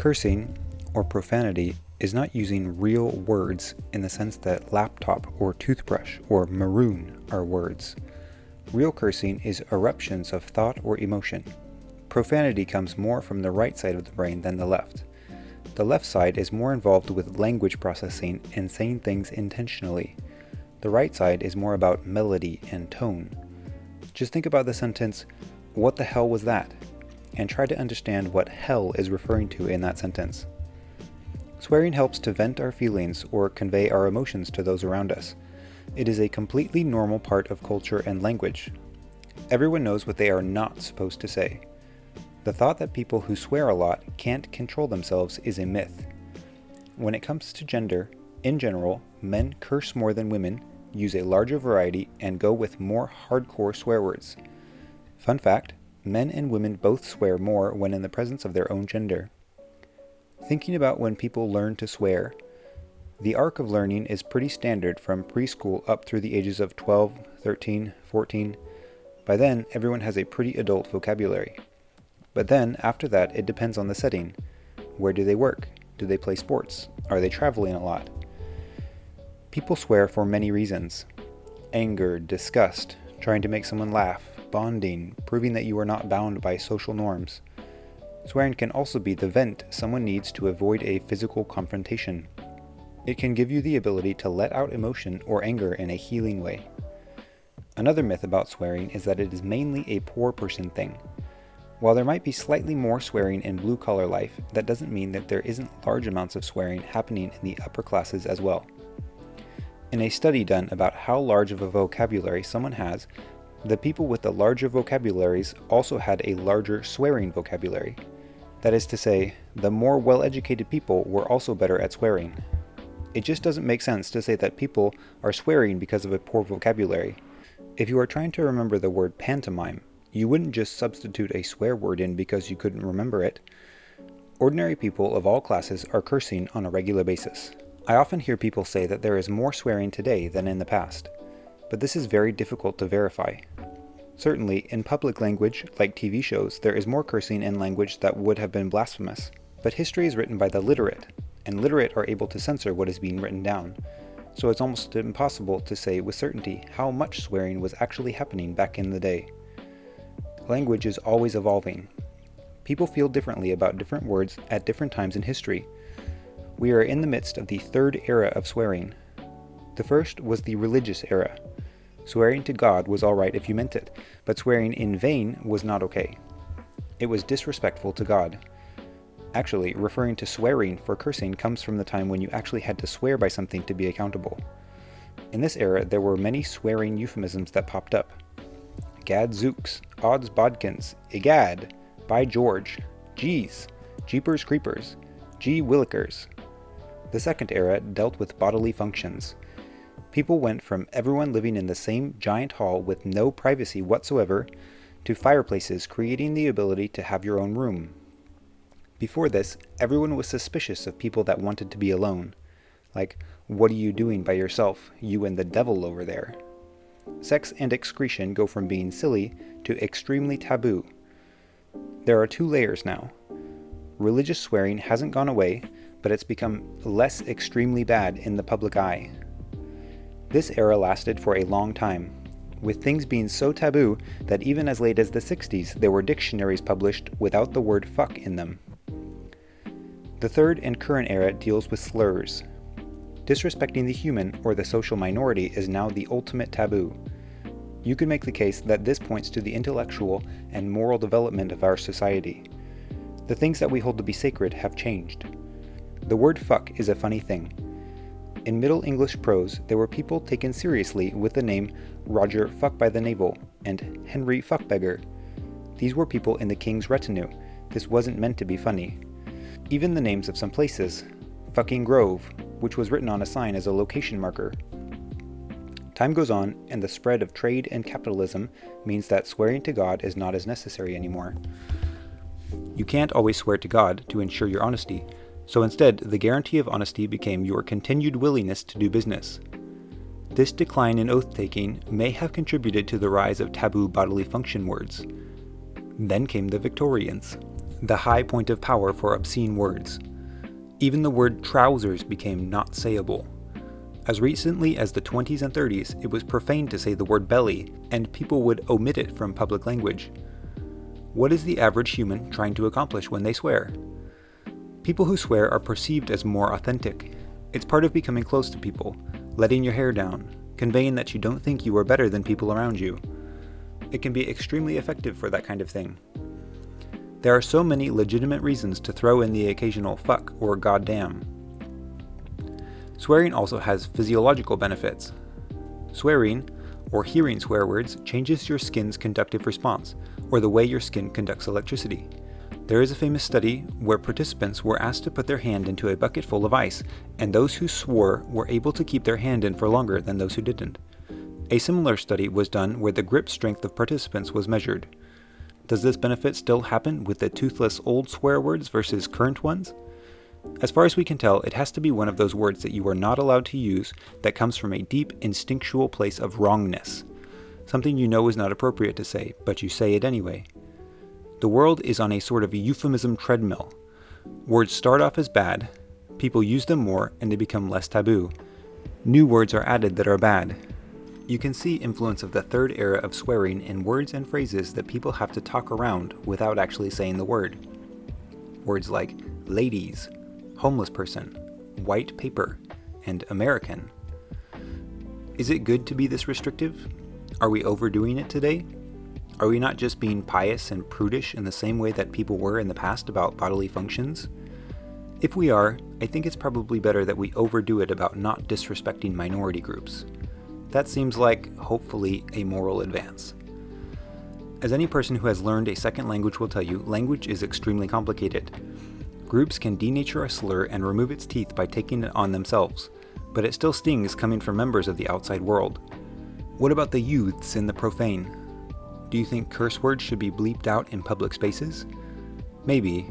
Cursing, or profanity, is not using real words in the sense that laptop or toothbrush or maroon are words. Real cursing is eruptions of thought or emotion. Profanity comes more from the right side of the brain than the left. The left side is more involved with language processing and saying things intentionally. The right side is more about melody and tone. Just think about the sentence, "What the hell was that?" and try to understand what hell is referring to in that sentence. Swearing helps to vent our feelings or convey our emotions to those around us. It is a completely normal part of culture and language. Everyone knows what they are not supposed to say. The thought that people who swear a lot can't control themselves is a myth. When it comes to gender, in general, men curse more than women, use a larger variety, and go with more hardcore swear words. Fun fact, men and women both swear more when in the presence of their own gender. Thinking about when people learn to swear, the arc of learning is pretty standard from preschool up through the ages of 12, 13, 14. By then, everyone has a pretty adult vocabulary. But then, after that, it depends on the setting. Where do they work? Do they play sports? Are they traveling a lot? People swear for many reasons. Anger, disgust, trying to make someone laugh, bonding, proving that you are not bound by social norms. Swearing can also be the vent someone needs to avoid a physical confrontation. It can give you the ability to let out emotion or anger in a healing way. Another myth about swearing is that it is mainly a poor person thing. While there might be slightly more swearing in blue-collar life, that doesn't mean that there isn't large amounts of swearing happening in the upper classes as well. In a study done about how large of a vocabulary someone has, the people with the larger vocabularies also had a larger swearing vocabulary. That is to say, the more well-educated people were also better at swearing. It just doesn't make sense to say that people are swearing because of a poor vocabulary. If you are trying to remember the word pantomime, you wouldn't just substitute a swear word in because you couldn't remember it. Ordinary people of all classes are cursing on a regular basis. I often hear people say that there is more swearing today than in the past, but this is very difficult to verify. Certainly, in public language, like TV shows, there is more cursing in language that would have been blasphemous. But history is written by the literate, and literate are able to censor what is being written down. So it's almost impossible to say with certainty how much swearing was actually happening back in the day. Language is always evolving. People feel differently about different words at different times in history. We are in the midst of the third era of swearing. The first was the religious era. Swearing to God was alright if you meant it, but swearing in vain was not okay. It was disrespectful to God. Actually, referring to swearing for cursing comes from the time when you actually had to swear by something to be accountable. In this era, there were many swearing euphemisms that popped up. Gadzooks, odds bodkins, egad, by George, geez, jeepers creepers, gee willikers. The second era dealt with bodily functions. People went from everyone living in the same giant hall with no privacy whatsoever to fireplaces creating the ability to have your own room. Before this, everyone was suspicious of people that wanted to be alone. Like, what are you doing by yourself, you and the devil over there? Sex and excretion go from being silly to extremely taboo. There are two layers now. Religious swearing hasn't gone away, but it's become less extremely bad in the public eye. This era lasted for a long time, with things being so taboo that even as late as the 60s there were dictionaries published without the word fuck in them. The third and current era deals with slurs. Disrespecting the human or the social minority is now the ultimate taboo. You could make the case that this points to the intellectual and moral development of our society. The things that we hold to be sacred have changed. The word fuck is a funny thing. In Middle English prose, there were people taken seriously with the name Roger Fuck-by-the-Navel and Henry Fuckbeggar. These were people in the king's retinue. This wasn't meant to be funny. Even the names of some places, Fucking Grove, which was written on a sign as a location marker. Time goes on, and the spread of trade and capitalism means that swearing to God is not as necessary anymore. You can't always swear to God to ensure your honesty, so instead the guarantee of honesty became your continued willingness to do business. This decline in oath-taking may have contributed to the rise of taboo bodily function words. Then came the Victorians. the high point of power for obscene words. Even the word trousers became not sayable. As recently as the 20s and 30s, it was profane to say the word belly, and people would omit it from public language. What is the average human trying to accomplish when they swear? People who swear are perceived as more authentic. It's part of becoming close to people, letting your hair down, conveying that you don't think you are better than people around you. It can be extremely effective for that kind of thing. There are so many legitimate reasons to throw in the occasional fuck or goddamn. Swearing also has physiological benefits. Swearing, or hearing swear words, changes your skin's conductive response, or the way your skin conducts electricity. There is a famous study where participants were asked to put their hand into a bucket full of ice, and those who swore were able to keep their hand in for longer than those who didn't. A similar study was done where the grip strength of participants was measured. Does this benefit still happen with the toothless old swear words versus current ones? As far as we can tell, it has to be one of those words that you are not allowed to use that comes from a deep instinctual place of wrongness. Something you know is not appropriate to say, but you say it anyway. The world is on a sort of euphemism treadmill. Words start off as bad, people use them more, and they become less taboo. New words are added that are bad. You can see influence of the third era of swearing in words and phrases that people have to talk around without actually saying the word. Words like ladies, homeless person, white paper, and American. Is it good to be this restrictive? Are we overdoing it today? Are we not just being pious and prudish in the same way that people were in the past about bodily functions? If we are, I think it's probably better that we overdo it about not disrespecting minority groups. That seems like, hopefully, a moral advance. As any person who has learned a second language will tell you, language is extremely complicated. Groups can denature a slur and remove its teeth by taking it on themselves, but it still stings coming from members of the outside world. What about the youths in the profane? Do you think curse words should be bleeped out in public spaces? Maybe,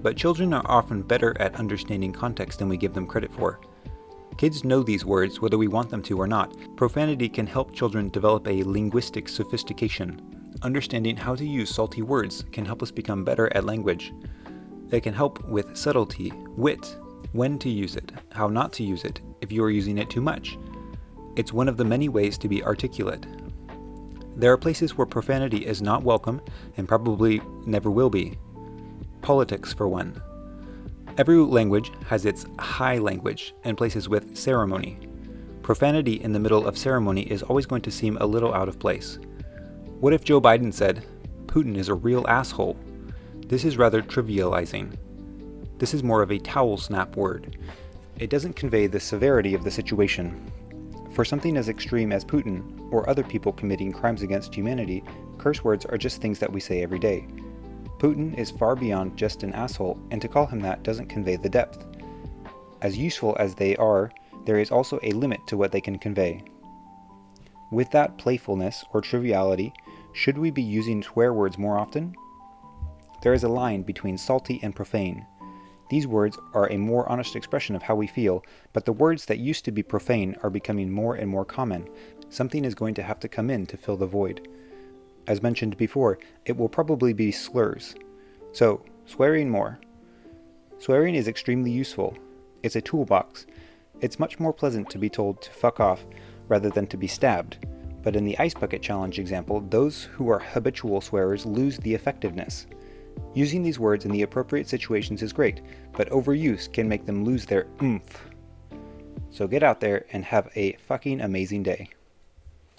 but children are often better at understanding context than we give them credit for. Kids know these words whether we want them to or not. Profanity can help children develop a linguistic sophistication. Understanding how to use salty words can help us become better at language. It can help with subtlety, wit, when to use it, how not to use it, if you are using it too much. It's one of the many ways to be articulate. There are places where profanity is not welcome and probably never will be. Politics, for one. Every language has its high language and places with ceremony. Profanity in the middle of ceremony is always going to seem a little out of place. What if Joe Biden said, "Putin is a real asshole"? This is rather trivializing. This is more of a towel snap word. It doesn't convey the severity of the situation. For something as extreme as Putin, or other people committing crimes against humanity, curse words are just things that we say every day. Putin is far beyond just an asshole, and to call him that doesn't convey the depth. As useful as they are, there is also a limit to what they can convey. With that playfulness or triviality, should we be using swear words more often? There is a line between salty and profane. These words are a more honest expression of how we feel, but the words that used to be profane are becoming more and more common. Something is going to have to come in to fill the void. As mentioned before, it will probably be slurs. So, swearing more. Swearing is extremely useful. It's a toolbox. It's much more pleasant to be told to fuck off rather than to be stabbed. But in the Ice Bucket Challenge example, those who are habitual swearers lose the effectiveness. Using these words in the appropriate situations is great, but overuse can make them lose their oomph. So get out there and have a fucking amazing day.